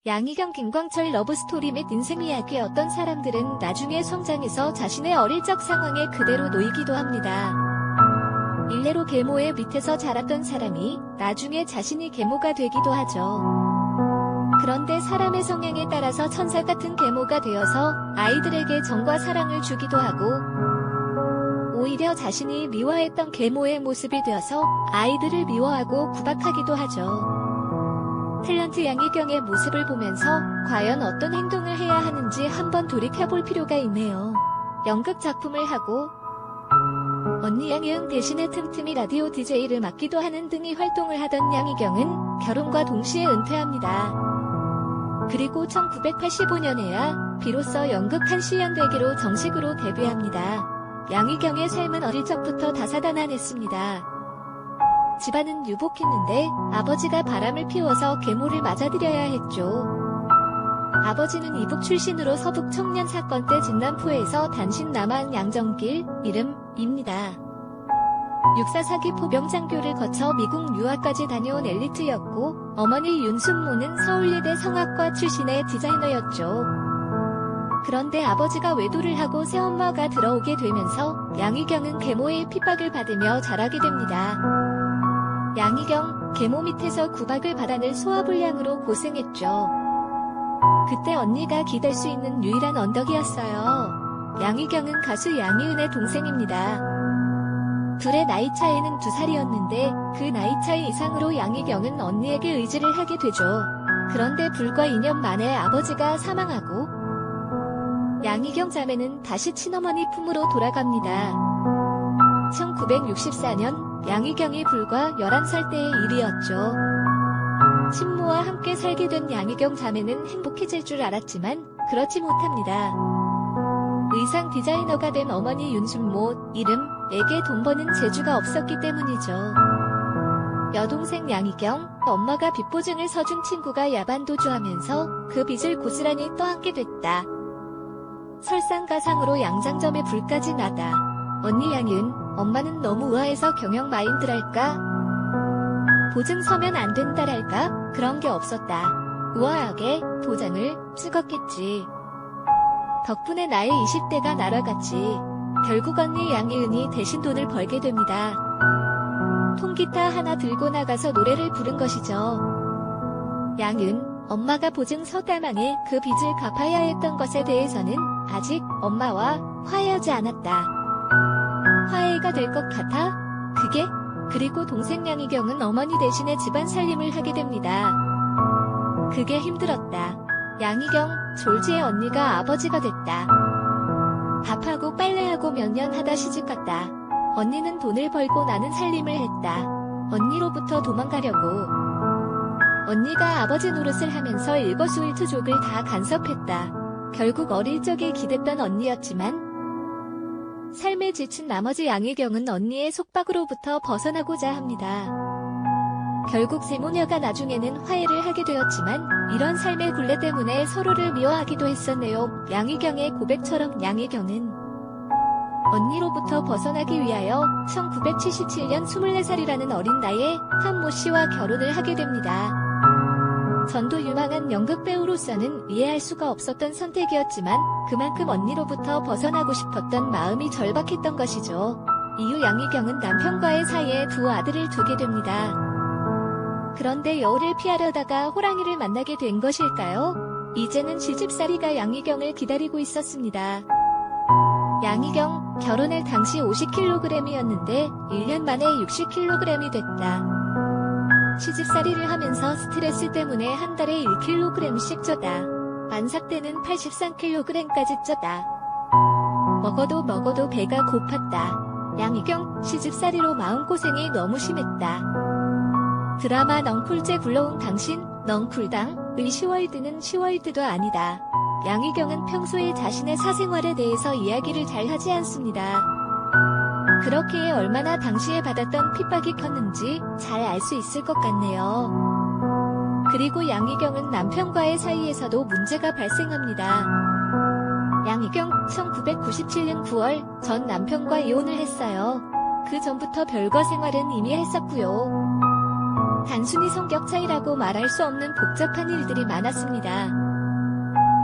양희경 김광철 러브스토리 및 인생 이야기. 어떤 사람들은 나중에 성장해서 자신의 어릴 적 상황에 그대로 놓이기도 합니다. 일례로 계모의 밑에서 자랐던 사람이 나중에 자신이 계모가 되기도 하죠. 그런데 사람의 성향에 따라서 천사 같은 계모가 되어서 아이들에게 정과 사랑을 주기도 하고, 오히려 자신이 미워했던 계모의 모습이 되어서 아이들을 미워하고 구박하기도 하죠. 탤런트 양희경의 모습을 보면서 과연 어떤 행동을 해야 하는지 한번 돌이켜볼 필요가 있네요. 연극 작품을 하고 언니 양희은 대신에 틈틈이 라디오 DJ를 맡기도 하는 등의 활동을 하던 양희경은 결혼과 동시에 은퇴합니다. 그리고 1985년에야 비로소 연극 한시연대기로 정식으로 데뷔합니다. 양희경의 삶은 어릴 적부터 다사다난했습니다. 집안은 유복했는데 아버지가 바람을 피워서 계모를 맞아들여야 했죠. 아버지는 이북 출신으로 서북 청년 사건 때 진남포에서 단신 남한 양정길 이름입니다. 육사 사기 포병장교를 거쳐 미국 유학까지 다녀온 엘리트였고, 어머니 윤순모는 서울예대 성악과 출신의 디자이너였죠. 그런데 아버지가 외도를 하고 새엄마가 들어오게 되면서 양희경은 계모의 핍박을 받으며 자라게 됩니다. 양희경, 계모 밑에서 구박을 받아낼 소화불량으로 고생했죠. 그때 언니가 기댈 수 있는 유일한 언덕이었어요. 양희경은 가수 양희은의 동생입니다. 둘의 나이 차이는 2살이었는데 그 나이 차이 이상으로 양희경은 언니에게 의지를 하게 되죠. 그런데 불과 2년 만에 아버지가 사망하고 양희경 자매는 다시 친어머니 품으로 돌아갑니다. 1964년 양희경이 불과 11살 때의 일이었죠. 친모와 함께 살게 된 양희경 자매는 행복해질 줄 알았지만 그렇지 못합니다. 의상 디자이너가 된 어머니 윤순모 이름에게 돈 버는 재주가 없었기 때문이죠. 여동생 양희경, 엄마가 빚보증을 서준 친구가 야반도주하면서 그 빚을 고스란히 떠안게 됐다. 설상가상으로 양장점에 불까지 나다. 언니 양희은, 엄마는 너무 우아해서 경영 마인드랄까? 보증 서면 안 된다랄까? 그런 게 없었다. 우아하게 도장을 찍었겠지. 덕분에 나의 20대가 날아갔지. 결국 언니 양희은이 대신 돈을 벌게 됩니다. 통기타 하나 들고 나가서 노래를 부른 것이죠. 양희은, 엄마가 보증서 따망해 그 빚을 갚아야 했던 것에 대해서는 아직 엄마와 화해하지 않았다. 화해가 될 것 같아? 그리고 동생 양희경은 어머니 대신에 집안 살림을 하게 됩니다. 그게 힘들었다. 양희경, 졸지의 언니가 아버지가 됐다. 밥하고 빨래하고 몇 년 하다 시집갔다. 언니는 돈을 벌고 나는 살림을 했다. 언니로부터 도망가려고. 언니가 아버지 노릇을 하면서 일거수일투족을 다 간섭했다. 결국 어릴 적에 기댔던 언니였지만 삶에 지친 나머지 양희경은 언니의 속박으로부터 벗어나고자 합니다. 결국 세모녀가 나중에는 화해를 하게 되었지만 이런 삶의 굴레 때문에 서로를 미워하기도 했었네요. 양희경의 고백처럼 양희경은 언니로부터 벗어나기 위하여 1977년 24살이라는 어린 나이에 한모 씨와 결혼을 하게 됩니다. 전도 유망한 연극 배우로서는 이해할 수가 없었던 선택이었지만 그만큼 언니로부터 벗어나고 싶었던 마음이 절박했던 것이죠. 이후 양희경은 남편과의 사이에 두 아들을 두게 됩니다. 그런데 여우를 피하려다가 호랑이를 만나게 된 것일까요? 이제는 시집살이가 양희경을 기다리고 있었습니다. 양희경, 결혼할 당시 50kg이었는데 1년 만에 60kg이 됐다. 시집살이를 하면서 스트레스 때문에 한 달에 1kg씩 쪄다. 만삭 때는 83kg까지 쪘다. 먹어도 배가 고팠다. 양희경, 시집살이로 마음고생이 너무 심했다. 드라마 넝쿨제 굴러온 당신, 넝쿨당의 시월드는 시월드도 아니다. 양희경은 평소에 자신의 사생활에 대해서 이야기를 잘 하지 않습니다. 그렇기에 얼마나 당시에 받았던 핍박이 컸는지 잘 알 수 있을 것 같네요. 그리고 양희경은 남편과의 사이에서도 문제가 발생합니다. 양희경, 1997년 9월 전 남편과 이혼을 했어요. 그 전부터 별거 생활은 이미 했었고요. 단순히 성격 차이라고 말할 수 없는 복잡한 일들이 많았습니다.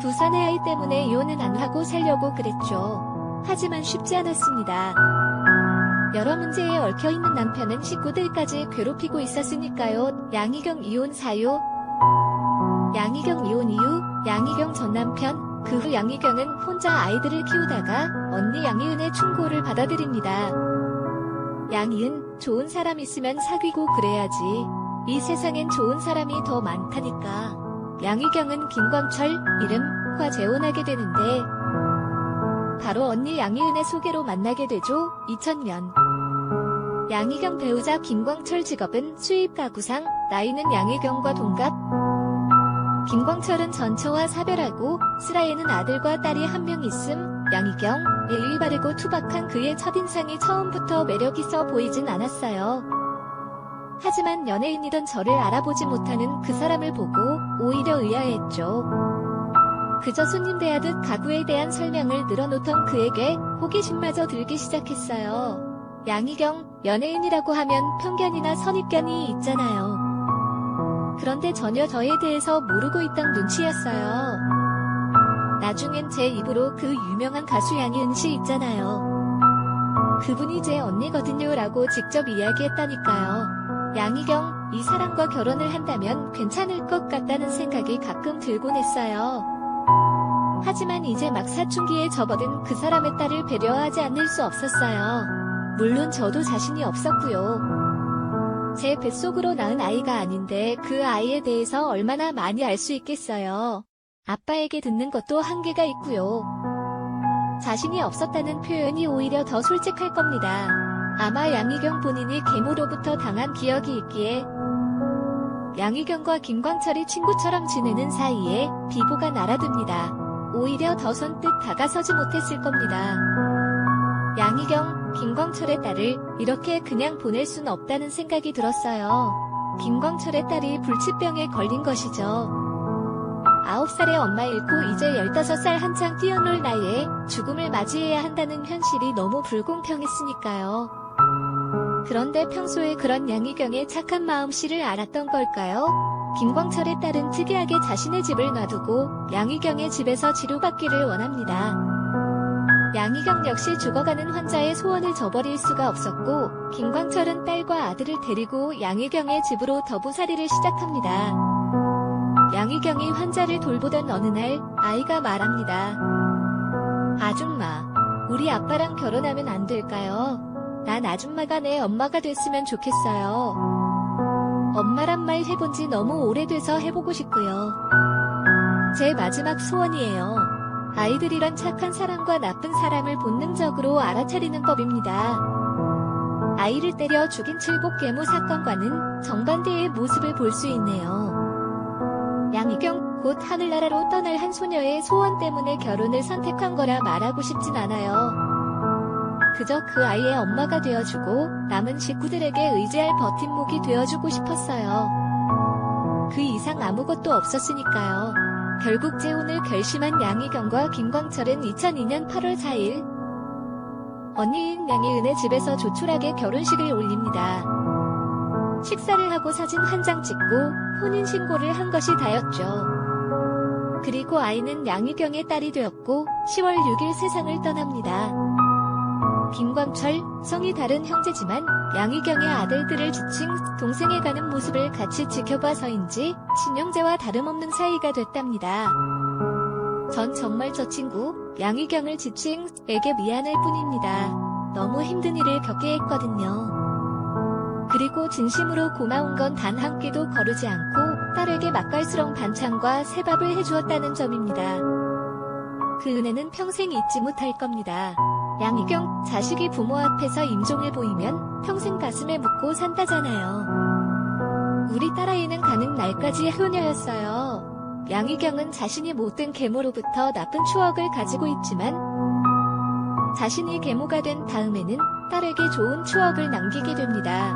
두 사내 아이 때문에 이혼은 안 하고 살려고 그랬죠. 하지만 쉽지 않았습니다. 여러 문제에 얽혀있는 남편은 식구들까지 괴롭히고 있었으니까요. 양희경 이혼 사유. 양희경 이혼 이유. 양희경 전 남편. 그 후 양희경은 혼자 아이들을 키우다가 언니 양희은의 충고를 받아들입니다. 양희은, 좋은 사람 있으면 사귀고 그래야지. 이 세상엔 좋은 사람이 더 많다니까. 양희경은 김광철, 이름과 재혼하게 되는데 바로 언니 양희은의 소개로 만나게 되죠. 2000년. 양희경 배우자 김광철 직업은 수입 가구상, 나이는 양희경과 동갑. 김광철은 전처와 사별하고 슬아에는 아들과 딸이 한 명 있음. 양희경, 예의 바르고 투박한 그의 첫인상이 처음부터 매력있어 보이진 않았어요. 하지만 연예인이던 저를 알아보지 못하는 그 사람을 보고 오히려 의아해했죠. 그저 손님 대하듯 가구에 대한 설명을 늘어놓던 그에게 호기심마저 들기 시작했어요. 양희경, 연예인이라고 하면 편견이나 선입견이 있잖아요. 그런데 전혀 저에 대해서 모르고 있던 눈치였어요. 나중엔 제 입으로 그 유명한 가수 양희은 씨 있잖아요. 그분이 제 언니거든요 라고 직접 이야기했다니까요. 양희경, 이 사람과 결혼을 한다면 괜찮을 것 같다는 생각이 가끔 들곤 했어요. 하지만 이제 막 사춘기에 접어든 그 사람의 딸을 배려하지 않을 수 없었어요. 물론 저도 자신이 없었고요. 제 뱃속으로 낳은 아이가 아닌데 그 아이에 대해서 얼마나 많이 알 수 있겠어요. 아빠에게 듣는 것도 한계가 있고요. 자신이 없었다는 표현이 오히려 더 솔직할 겁니다. 아마 양희경 본인이 계모로부터 당한 기억이 있기에 양희경과 김광철이 친구처럼 지내는 사이에 비보가 날아듭니다. 오히려 더 선뜻 다가서지 못했을 겁니다. 양희경, 김광철의 딸을 이렇게 그냥 보낼 순 없다는 생각이 들었어요. 김광철의 딸이 불치병에 걸린 것이죠. 9살의 엄마 잃고 이제 15살 한창 뛰어놀 나이에 죽음을 맞이해야 한다는 현실이 너무 불공평했으니까요. 그런데 평소에 그런 양희경의 착한 마음씨를 알았던 걸까요? 김광철의 딸은 특이하게 자신의 집을 놔두고 양희경의 집에서 치료받기를 원합니다. 양희경 역시 죽어가는 환자의 소원을 저버릴 수가 없었고 김광철은 딸과 아들을 데리고 양희경의 집으로 더부살이를 시작합니다. 양희경이 환자를 돌보던 어느 날 아이가 말합니다. 아줌마, 우리 아빠랑 결혼하면 안 될까요? 난 아줌마가 내 엄마가 됐으면 좋겠어요. 엄마란 말 해본 지 너무 오래돼서 해보고 싶고요. 제 마지막 소원이에요. 아이들이란 착한 사람과 나쁜 사람을 본능적으로 알아차리는 법입니다. 아이를 때려 죽인 칠곡 계모 사건과는 정반대의 모습을 볼 수 있네요. 양희경, 곧 하늘나라로 떠날 한 소녀의 소원 때문에 결혼을 선택한 거라 말하고 싶진 않아요. 그저 그 아이의 엄마가 되어주고 남은 식구들에게 의지할 버팀목이 되어주고 싶었어요. 그 이상 아무것도 없었으니까요. 결국 재혼을 결심한 양희경과 김광철은 2002년 8월 4일 언니인 양희은의 집에서 조촐하게 결혼식을 올립니다. 식사를 하고 사진 한 장 찍고 혼인신고를 한 것이 다였죠. 그리고 아이는 양희경의 딸이 되었고 10월 6일 세상을 떠납니다. 김광철, 성이 다른 형제지만 양희경의 아들들을 지칭 동생에 가는 모습을 같이 지켜봐서인지 친형제와 다름없는 사이가 됐답니다. 전 정말 저 친구 양희경을 지칭에게 미안할 뿐입니다. 너무 힘든 일을 겪게 했거든요. 그리고 진심으로 고마운 건 단 한 끼도 거르지 않고 딸에게 맛깔스러운 반찬과 새밥을 해주었다는 점입니다. 그 은혜는 평생 잊지 못할 겁니다. 양희경, 자식이 부모 앞에서 임종을 보이면 평생 가슴에 묻고 산다잖아요. 우리 딸아이는 가는 날까지 효녀였어요. 양희경은 자신이 못된 계모로부터 나쁜 추억을 가지고 있지만 자신이 계모가 된 다음에는 딸에게 좋은 추억을 남기게 됩니다.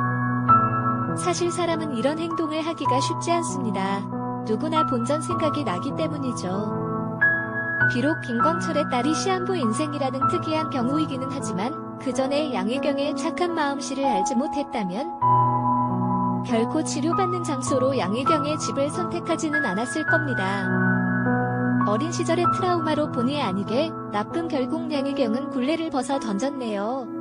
사실 사람은 이런 행동을 하기가 쉽지 않습니다. 누구나 본전 생각이 나기 때문이죠. 비록 김광철의 딸이 시한부 인생이라는 특이한 경우이기는 하지만 그 전에 양희경의 착한 마음씨를 알지 못했다면 결코 치료받는 장소로 양희경의 집을 선택하지는 않았을 겁니다. 어린 시절의 트라우마로 본의 아니게 나쁜 결국 양희경은 굴레를 벗어 던졌네요.